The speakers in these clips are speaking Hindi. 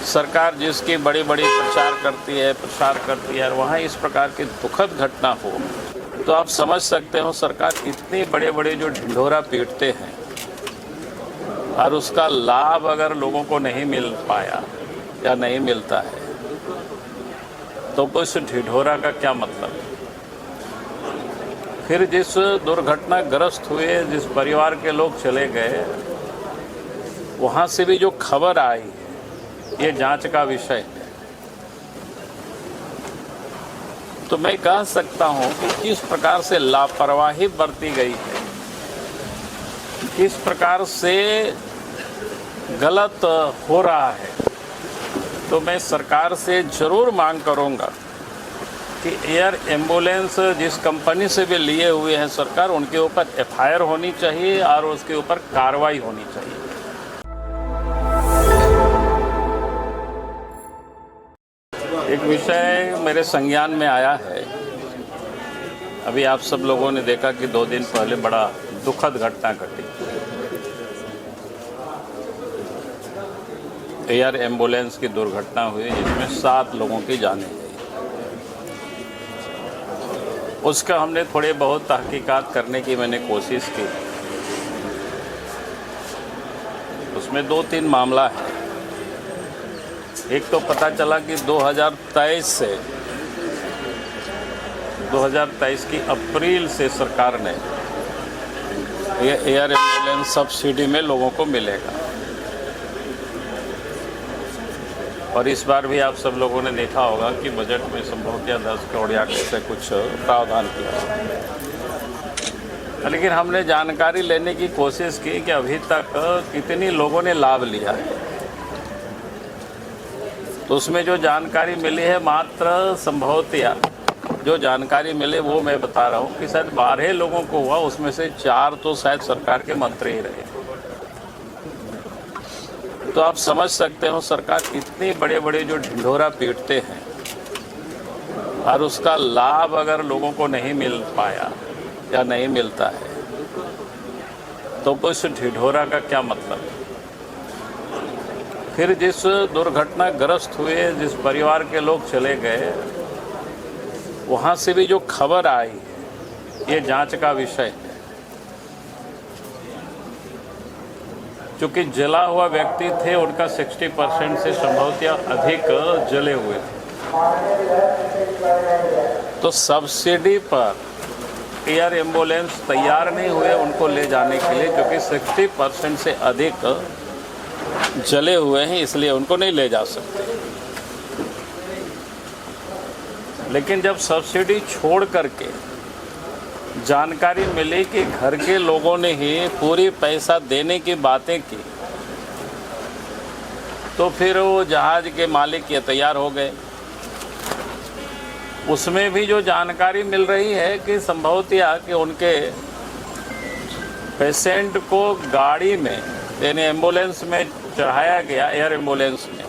सरकार जिसकी बड़ी बड़ी प्रसार करती है और वहाँ इस प्रकार की दुखद घटना हो तो आप समझ सकते हो सरकार इतने बड़े बड़े जो ढिंढोरा पीटते हैं और उसका लाभ अगर लोगों को नहीं मिल पाया या नहीं मिलता है तो उस ढिंढोरा का क्या मतलब। फिर जिस दुर्घटनाग्रस्त हुए, जिस परिवार के लोग चले गए, वहाँ से भी जो खबर आई ये जांच का विषय है। तो मैं कह सकता हूँ कि किस प्रकार से लापरवाही बरती गई है, किस प्रकार से गलत हो रहा है। तो मैं सरकार से ज़रूर मांग करूँगा कि एयर एम्बुलेंस जिस कंपनी से भी लिए हुए हैं सरकार, उनके ऊपर एफआईआर होनी चाहिए और उसके ऊपर कार्रवाई होनी चाहिए। एक विषय मेरे संज्ञान में आया है। अभी आप सब लोगों ने देखा कि 2 दिन पहले बड़ा दुखद घटना घटी। एयर एम्बुलेंस की दुर्घटना हुई जिसमें 7 लोगों की जानें गई। उसका हमने थोड़े बहुत तहकीकात करने की मैंने कोशिश की। उसमें 2-3 मामला है। एक तो पता चला कि 2023 की अप्रैल से सरकार ने ये एयर एम्बुलेंस सब्सिडी में लोगों को मिलेगा। और इस बार भी आप सब लोगों ने देखा होगा कि बजट में संभवतः 10 करोड़ या कैसे कुछ प्रावधान किया। लेकिन हमने जानकारी लेने की कोशिश की कि अभी तक कितनी लोगों ने लाभ लिया है। तो उसमें जो जानकारी मिली है, मात्र संभवतः जो जानकारी मिले वो मैं बता रहा हूँ कि शायद 12 लोगों को हुआ, उसमें से 4 तो शायद सरकार के मंत्री ही रहे। तो आप समझ सकते हो सरकार इतने बड़े बड़े जो ढिंढोरा पीटते हैं और उसका लाभ अगर लोगों को नहीं मिल पाया या नहीं मिलता है तो उस ढिंढोरा का क्या मतलब। फिर जिस दुर्घटनाग्रस्त हुए, जिस परिवार के लोग चले गए, वहाँ से भी जो खबर आई ये जांच का विषय है। चूँकि जला हुआ व्यक्ति थे, उनका 60% से संभवतः अधिक जले हुए थे। तो सब्सिडी पर एयर एम्बुलेंस तैयार नहीं हुए उनको ले जाने के लिए, क्योंकि 60% से अधिक जले हुए हैं, इसलिए उनको नहीं ले जा सकते। लेकिन जब सब्सिडी छोड़ करके जानकारी मिली कि घर के लोगों ने ही पूरी पैसा देने की बातें की, तो फिर वो जहाज के मालिक ये तैयार हो गए। उसमें भी जो जानकारी मिल रही है कि संभवतः कि उनके पेशेंट को गाड़ी में यानी एम्बुलेंस में चढ़ाया गया, एयर एम्बुलेंस में,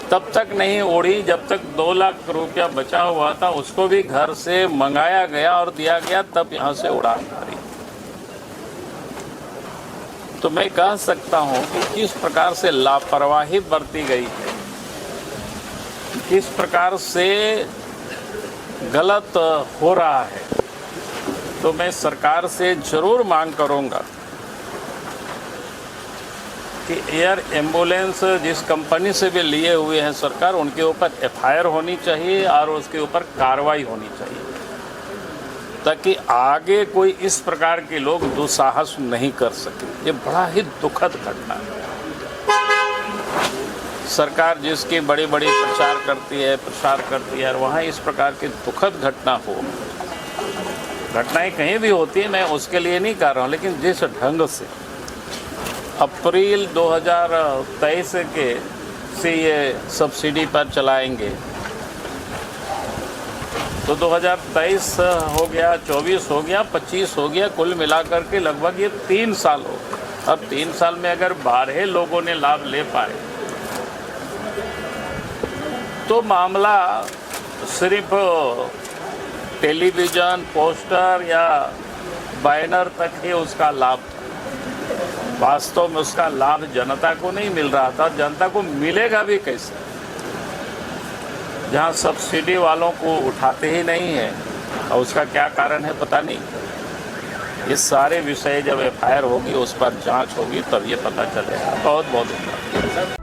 तब तक नहीं उड़ी जब तक 2 लाख रुपया बचा हुआ था। उसको भी घर से मंगाया गया और दिया गया, तब यहाँ से उड़ान भरी। तो मैं कह सकता हूँ कि किस प्रकार से लापरवाही बरती गई है, किस प्रकार से गलत हो रहा है। तो मैं सरकार से ज़रूर मांग करूँगा कि एयर एम्बुलेंस जिस कंपनी से भी लिए हुए हैं सरकार, उनके ऊपर एफआईआर होनी चाहिए और उसके ऊपर कार्रवाई होनी चाहिए, ताकि आगे कोई इस प्रकार के लोग दुस्साहस नहीं कर सके। ये बड़ा ही दुखद घटना है। सरकार जिसकी बड़ी बड़ी प्रसार करती है और वहाँ इस प्रकार की दुखद घटना हो, घटनाएं कहीं भी होती है, मैं उसके लिए नहीं कह रहा हूँ, लेकिन जिस ढंग से अप्रैल 2023 से ये सब्सिडी पर चलाएंगे, तो 2023 हो गया, 24 हो गया, 25 हो गया, कुल मिलाकर के लगभग ये 3 साल हो गए। अब 3 साल में अगर 12 लोगों ने लाभ ले पाए तो मामला सिर्फ टेलीविज़न, पोस्टर या बैनर तक ही उसका लाभ था। वास्तव में उसका लाभ जनता को नहीं मिल रहा था, जनता को मिलेगा भी कैसे? जहां सब्सिडी वालों को उठाते ही नहीं है, और उसका क्या कारण है पता नहीं। ये सारे विषय जब एफआईआर होगी, उस पर जांच होगी, तब ये पता चलेगा। बहुत बहुत धन्यवाद।